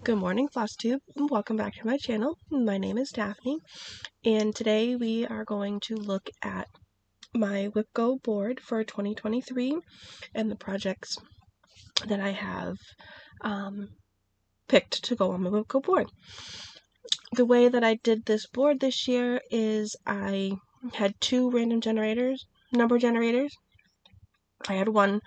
Good morning, Flosstube, and welcome back to my channel. My name is Daphne, and today we are going to look at my WIPGO board for 2023 and the projects that I have picked to go on my WIPGO board. The way that I did this board this year is I had two random number generators. I had one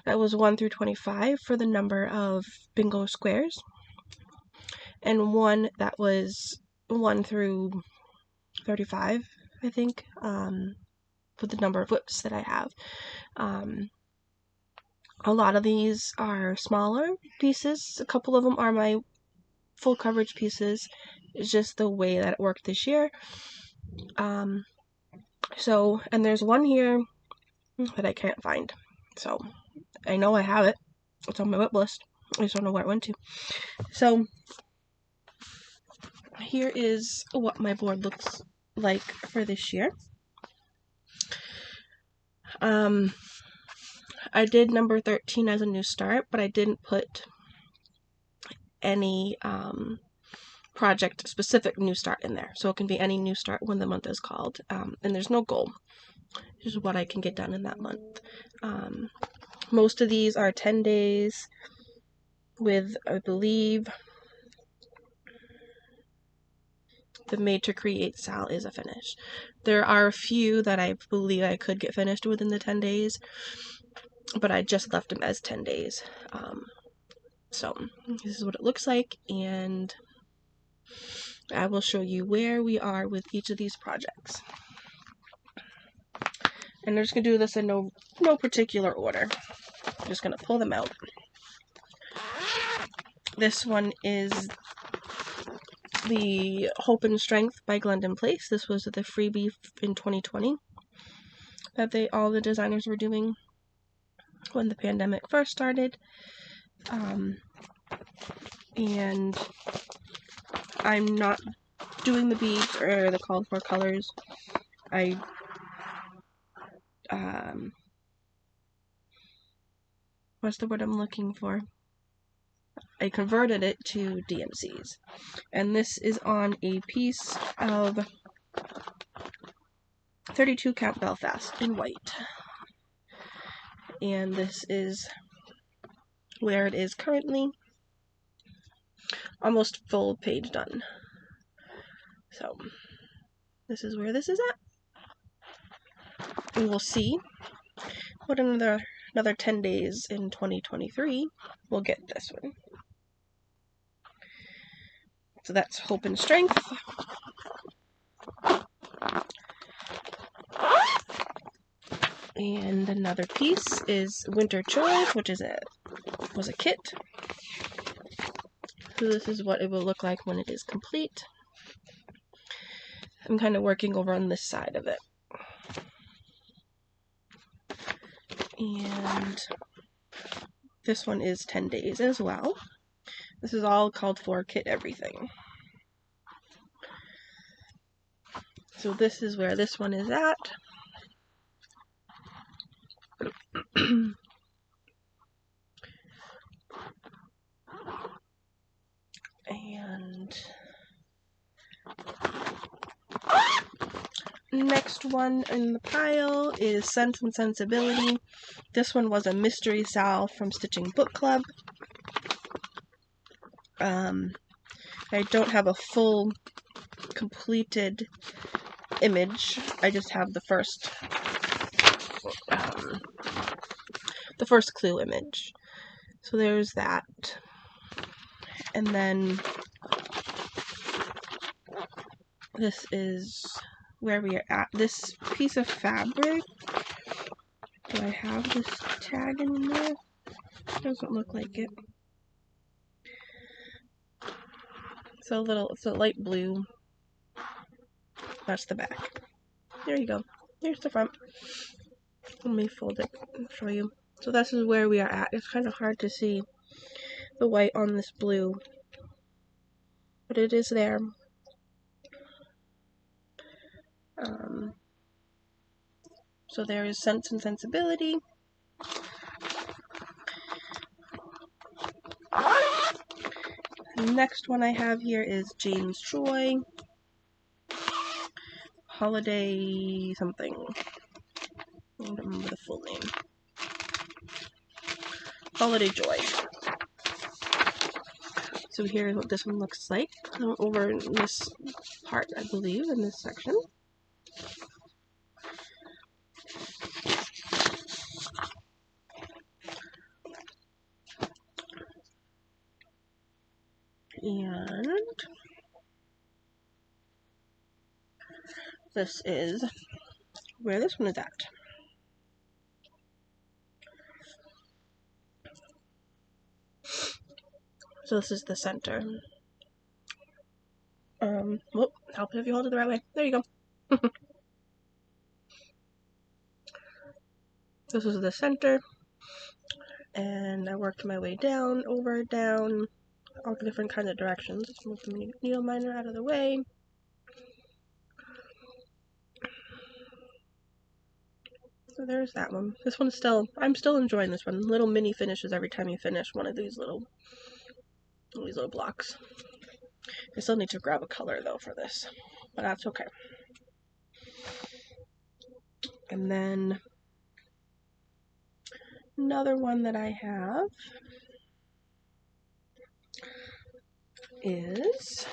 that was 1 through 25 for the number of bingo squares, and one that was 1 through 35, I think, for the number of whips that I have. A lot of these are smaller pieces. A couple of them are my full coverage pieces. It's just the way that it worked this year. And there's one here that I can't find. So I know I have it. It's on my whip list. I just don't know where it went to. So here is what my board looks like for this year. I did number 13 as a new start, but I didn't put any project specific new start in there. So it can be any new start when the month is called. And there's no goal. This is what I can get done in that month. Most of these are 10 days with, I believe, the made to create Sal is a finish. There are a few that I believe I could get finished within the 10 days, but I just left them as 10 days. So this is what it looks like, and I will show you where we are with each of these projects. And I'm just going to do this in no particular order. I'm just going to pull them out. This one is the Hope and Strength by Glendon Place. This was the freebie in 2020 that all the designers were doing when the pandemic first started. And I'm not doing the beads or the called for colors. What's the word I'm looking for? I converted it to DMCs. And this is on a piece of 32 count Belfast in white. And this is where it is currently. Almost full page done. So this is where this is at. And we'll see what another 10 days in 2023 we'll get this one. So that's Hope and Strength. And another piece is Winter Joy, which was a kit. So this is what it will look like when it is complete. I'm kind of working over on this side of it. And this one is 10 days as well. This is all called for kit everything. So this is where this one is at. And next one in the pile is Sense and Sensibility. This one was a mystery Sal from Stitching Book Club. I don't have a full completed image. I just have the first clue image. So there's that. And then this is where we are at. This piece of fabric, do I have this tag in there? Doesn't look like it. It's a light blue. That's the back. There you go. Here's the front. Let me fold it and show you. So this is where we are at. It's kind of hard to see the white on this blue, but it is there. So there is Sense and Sensibility. next one I have here is James Joy. Holiday something. I don't remember the full name. Holiday Joy. So here's what this one looks like over in this part, I believe, in this section. And this is where this one is at. So this is the center. Whoop, help if you hold it the right way. There you go. This is the center. And I worked my way down, over, down, all different kinds of directions. Let's move the needle miner out of the way. So there's that one. This one's still, I'm still enjoying this one. Little mini finishes every time you finish one of these little blocks. I still need to grab a color though for this, but that's okay. And then another one that I have is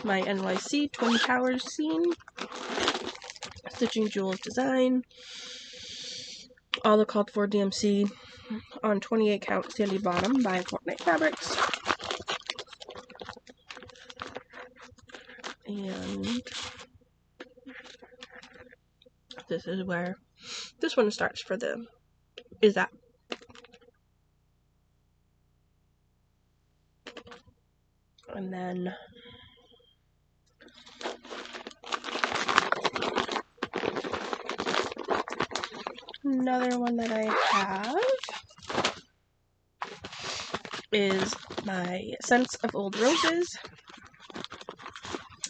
my NYC Twin Towers scene. Stitching Jewels design. All the called for DMC on 28 count sandy bottom by Fortnite Fabrics. And this is where this one starts for the and then another one that I have is my Scents of Old Roses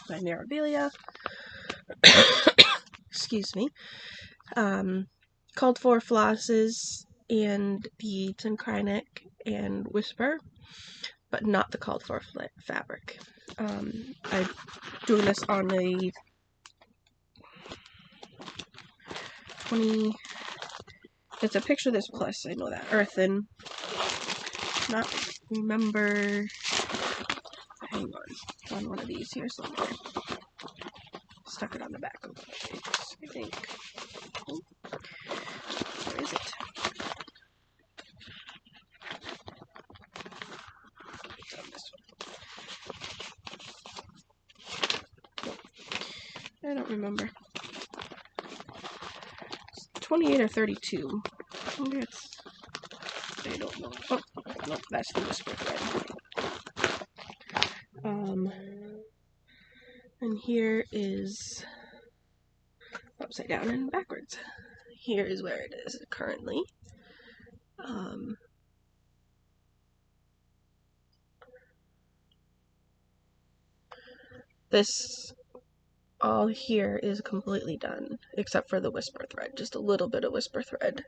by Mirabilia. Excuse me. Called for flosses and beads and Krynic and Whisper, but not the called for fabric. I'm doing this on a 20. It's a Picture This Plus, I know that. Earthen. Not remember. Hang on one of these here somewhere. Stuck it on the back of the page, I think. Oh, where is it? It's on this one. I don't remember. It's 28 or 32. I don't know. Oh, no, that's the Whisper thread. And here is upside down and backwards. Here is where it is currently. This all here is completely done, except for the Whisper thread. Just a little bit of Whisper thread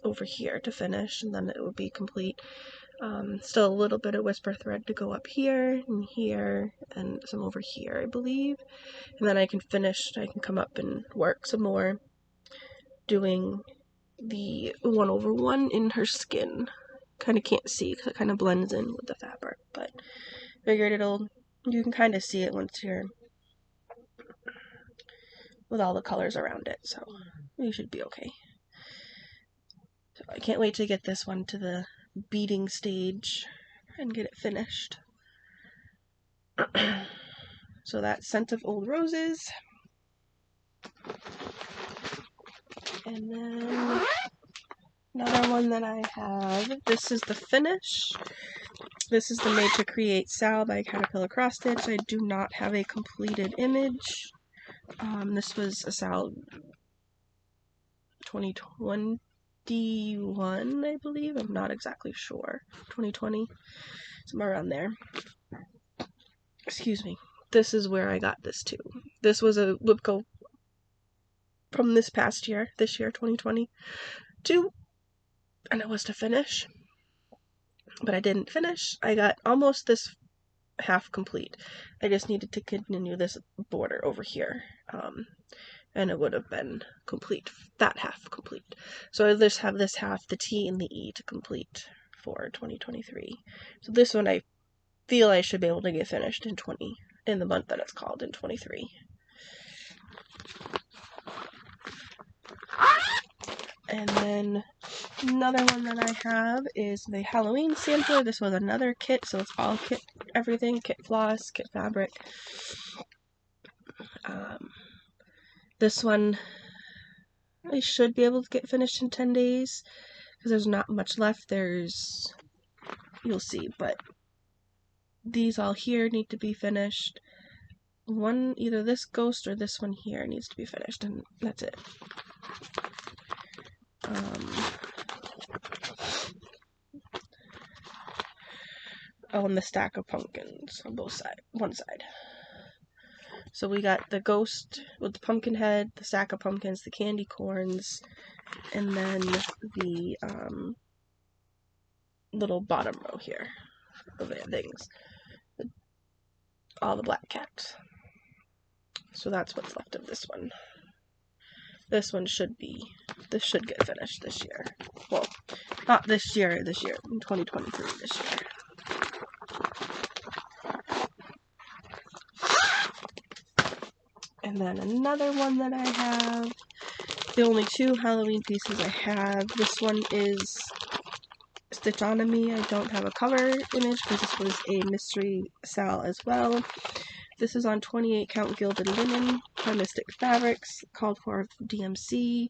over here to finish, and then it will be complete. Still a little bit of Whisper thread to go up here, and some over here, I believe. And then I can finish, I can come up and work some more doing the 1/1 in her skin. Kind of can't see because it kind of blends in with the fabric, but figured you can kind of see it once you're with all the colors around it, so we should be okay. So I can't wait to get this one to the beading stage and get it finished. So that's Scent of Old Roses. And then another one that I have, this is the finish. This is the Made to Create Sal by Caterpillar Cross Stitch. I do not have a completed image. This was a Sal 2021, I believe. I'm not exactly sure. 2020, somewhere around there. Excuse me. This is where I got this too. This was a WIPGO from this year, 2022, and it was to finish, but I didn't finish. I got almost this half complete. I just needed to continue this border over here, and it would have been complete, that half complete. So I just have this half, the T and the E, to complete for 2023. So this one I feel I should be able to get finished in the month that it's called, in 23. And then another one that I have is the Halloween sampler. This was another kit, so it's all kit, everything, kit floss, kit fabric. This one I should be able to get finished in 10 days, because there's not much left. You'll see, but these all here need to be finished. One, either this ghost or this one here needs to be finished, and that's it. Oh, and the stack of pumpkins on one side. So we got the ghost with the pumpkin head, the stack of pumpkins, the candy corns, and then the little bottom row here of the things. All the black cats. So that's what's left of this one. This should get finished this year. Well, not this year, in 2023 this year. And then another one that I have, the only two Halloween pieces I have, this one is Stitch On Me. I don't have a cover image because this was a mystery sale as well. This is on 28 count gilded linen by Mystic Fabrics, called for DMC.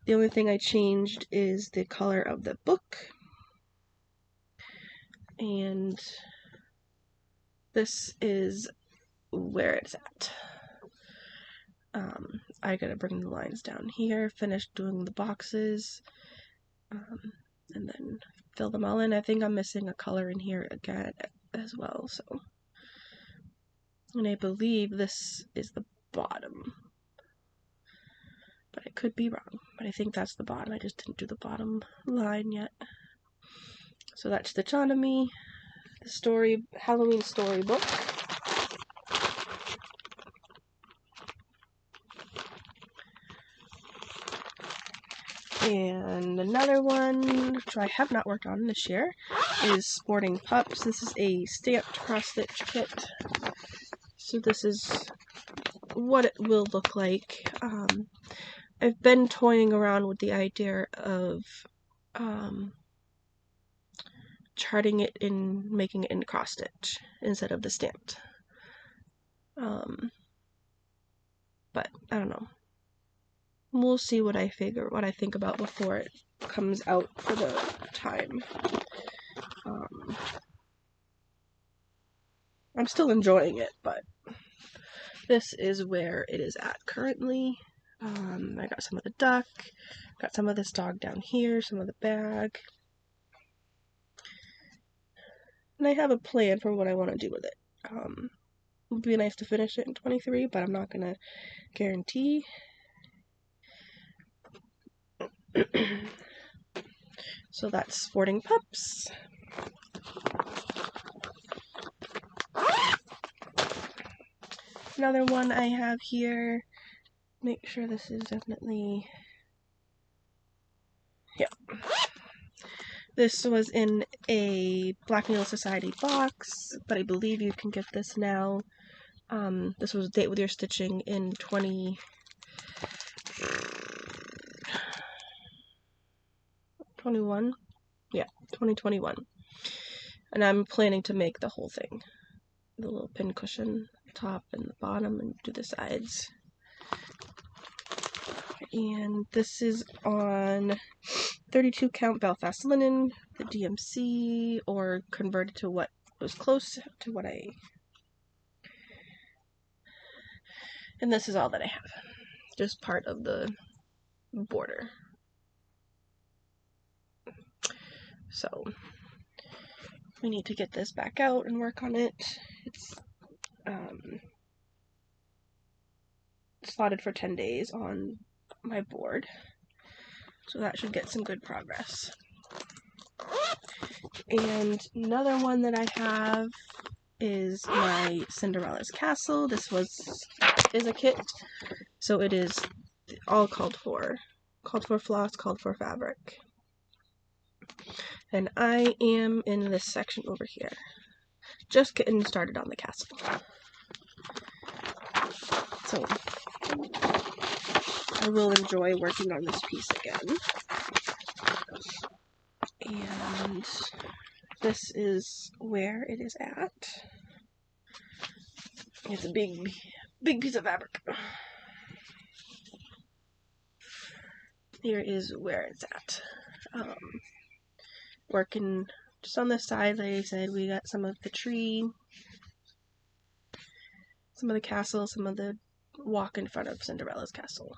The only thing I changed is the color of the book. And this is where it's at. I gotta bring the lines down here, finish doing the boxes, and then fill them all in. I think I'm missing a color in here again as well, so. And I believe this is the bottom. But I could be wrong. But I think that's the bottom. I just didn't do the bottom line yet. So that's Stitch On Me, the Halloween storybook. And another one, which I have not worked on this year, is Sporting Pups. This is a stamped cross-stitch kit. So this is what it will look like. I've been toying around with the idea of charting it in, making it in cross-stitch instead of the stamped. But I don't know. We'll see what I think about before it comes out for the time. I'm still enjoying it, but this is where it is at currently. I got some of the duck, got some of this dog down here, some of the bag. And I have a plan for what I want to do with it. It would be nice to finish it in 23, but I'm not going to guarantee. So that's Sporting Pups. Another one I have here, make sure this is definitely, yeah. This was in a Black Needle Society box, but I believe you can get this now. This was Date With Your Stitching in 2021. Yeah, 2021. And I'm planning to make the whole thing. The little pin cushion, top and the bottom, and do the sides. And this is on 32 count Belfast linen, the DMC, or converted to what was close to what I. And this is all that I have. Just part of the border. So we need to get this back out and work on it. It's slotted for 10 days on my board. So that should get some good progress. And another one that I have is my Cinderella's Castle. This is a kit, so it is all called for floss, called for fabric. And I am in this section over here, just getting started on the castle. So I will enjoy working on this piece again. And this is where it is at. It's a big piece of fabric. Here is where it's at. Working just on this side, like I said, we got some of the tree, some of the castle, some of the walk in front of Cinderella's castle.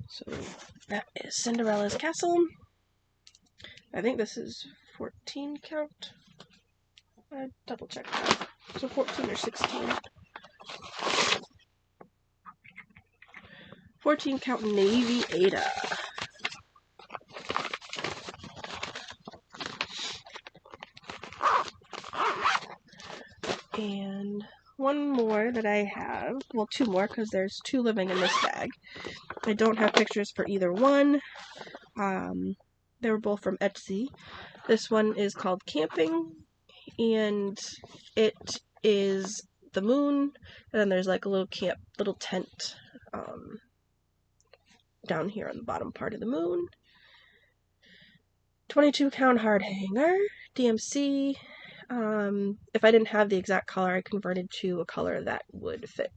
So that is Cinderella's castle. I think this is 14 count. I double checked that. So 14 or 16. 14 count navy Ada. And one more that I have, well, two more, because there's two living in this bag. I don't have pictures for either one. They were both from Etsy. This one is called Camping, and it is the moon, and then there's like a little tent down here on the bottom part of the moon. 22 count hard hanger, DMC. If I didn't have the exact color, I converted to a color that would fit,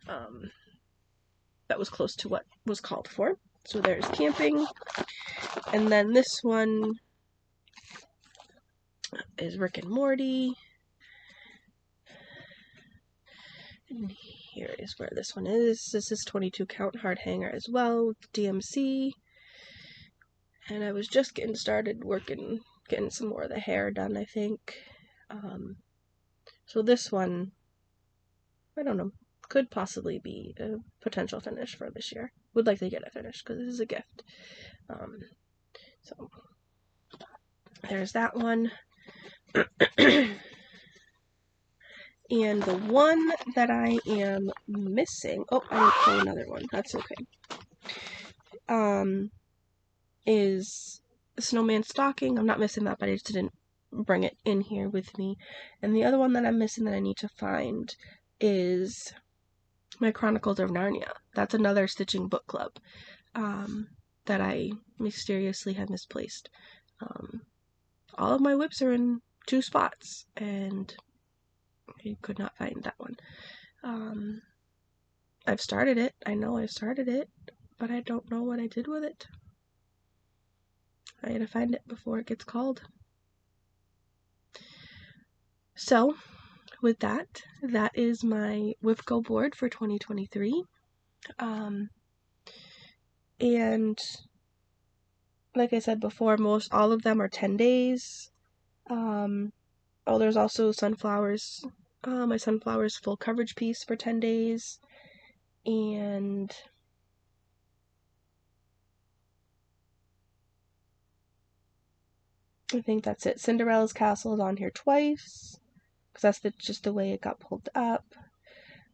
that was close to what was called for. So there's Camping. And then this one is Rick and Morty. And here is where this one is. This is 22 count hard hanger as well, with DMC. And I was just getting started getting some more of the hair done, I think. So this one, I don't know, could possibly be a potential finish for this year. Would like to get it finished because this is a gift. So there's that one. And the one that I am missing, oh, I didn't pull another one, that's okay, is the snowman stocking. I'm not missing that, but I just didn't bring it in here with me. And the other one that I'm missing that I need to find is my Chronicles of Narnia. That's another stitching book club that I mysteriously had misplaced. All of my whips are in 2 spots, and I could not find that one. I've started it. I know I started it, but I don't know what I did with it. I gotta find it before it gets called. So, with that is my WIPGO board for 2023. And like I said before, all of them are 10 days. Oh, there's also sunflowers. My sunflowers full coverage piece for 10 days. And I think that's it. Cinderella's Castle is on here twice, because that's just the way it got pulled up.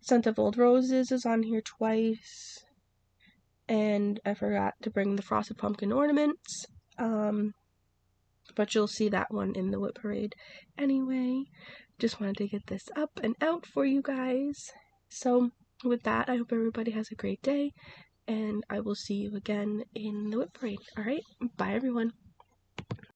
Scent of Old Roses is on here twice. And I forgot to bring the Frosted Pumpkin ornaments. But you'll see that one in the Whip Parade. Anyway, just wanted to get this up and out for you guys. So, with that, I hope everybody has a great day, and I will see you again in the Whip Parade. Alright, bye everyone.